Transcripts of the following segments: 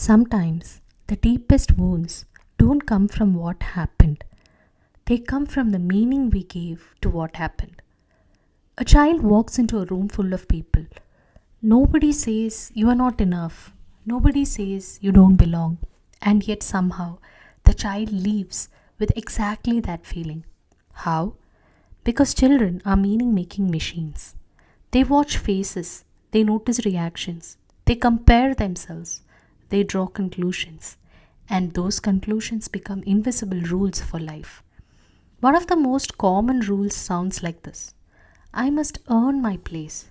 Sometimes the deepest wounds don't come from what happened, they come from the meaning we gave to what happened. A child walks into a room full of people. Nobody says you are not enough, nobody says you don't belong, and yet somehow the child leaves with exactly that feeling. How? Because children are meaning making machines. They watch faces, they notice reactions, they compare themselves, they draw conclusions, and those conclusions become invisible rules for life. One of the most common rules sounds like this: I must earn my place,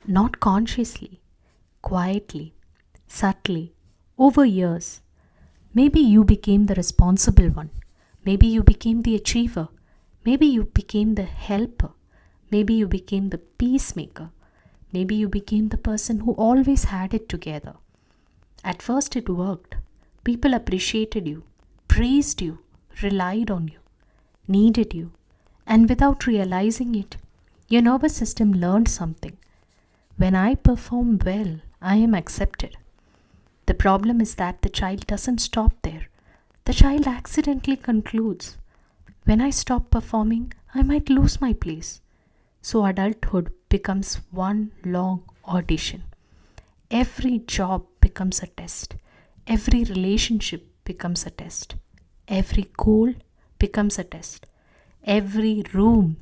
not consciously, quietly, subtly, over years. Maybe you became the responsible one. Maybe you became the achiever. Maybe you became the helper. Maybe you became the peacemaker. Maybe you became the person who always had it together. At first, it worked. People appreciated you, praised you, relied on you, needed you, and without realizing it, your nervous system learned something. When I perform well, I am accepted. The problem is that the child doesn't stop there. The child accidentally concludes, when I stop performing, I might lose my place. So adulthood becomes one long audition. Every job becomes a test. Every relationship becomes a test. Every goal becomes a test. Every room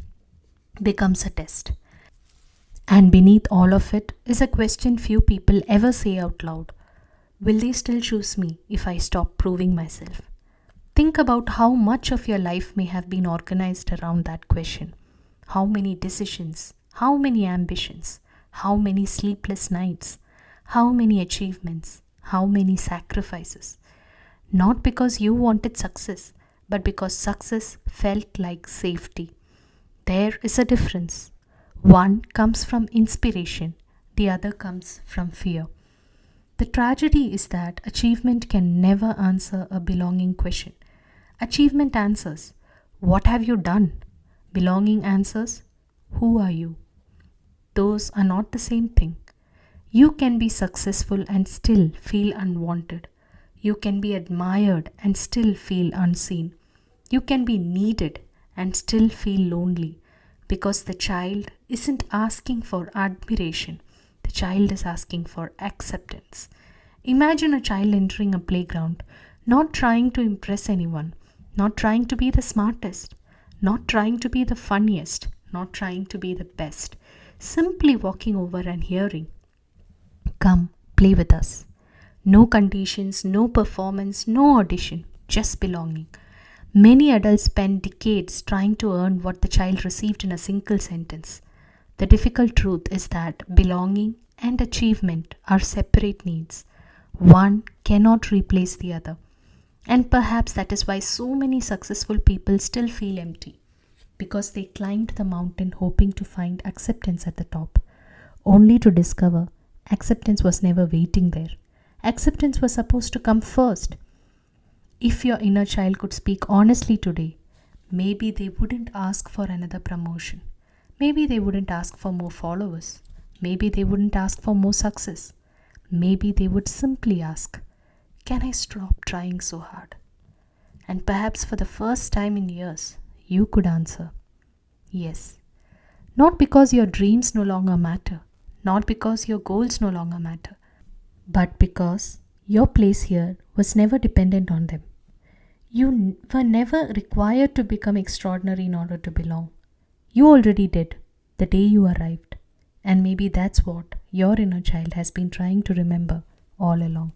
becomes a test. And beneath all of it is a question few people ever say out loud: will they still choose me if I stop proving myself? Think about how much of your life may have been organized around that question. How many decisions, how many ambitions, how many sleepless nights, how many achievements, how many sacrifices. Not because you wanted success, but because success felt like safety. There is a difference. One comes from inspiration, the other comes from fear. The tragedy is that achievement can never answer a belonging question. Achievement answers, what have you done? Belonging answers, who are you? Those are not the same thing. You can be successful and still feel unwanted. You can be admired and still feel unseen. You can be needed and still feel lonely, because the child isn't asking for admiration. The child is asking for acceptance. Imagine a child entering a playground, not trying to impress anyone, not trying to be the smartest, not trying to be the funniest, not trying to be the best, simply walking over and hearing, come, play with us. No conditions, no performance, no audition, just belonging. Many adults spend decades trying to earn what the child received in a single sentence. The difficult truth is that belonging and achievement are separate needs. One cannot replace the other. And perhaps that is why so many successful people still feel empty, because they climbed the mountain hoping to find acceptance at the top, only to discover acceptance was never waiting there. Acceptance was supposed to come first. If your inner child could speak honestly today, maybe they wouldn't ask for another promotion. Maybe they wouldn't ask for more followers. Maybe they wouldn't ask for more success. Maybe they would simply ask, can I stop trying so hard? And perhaps for the first time in years, you could answer, yes. Not because your dreams no longer matter, not because your goals no longer matter, but because your place here was never dependent on them. You were never required to become extraordinary in order to belong. You already did the day you arrived. And maybe that's what your inner child has been trying to remember all along.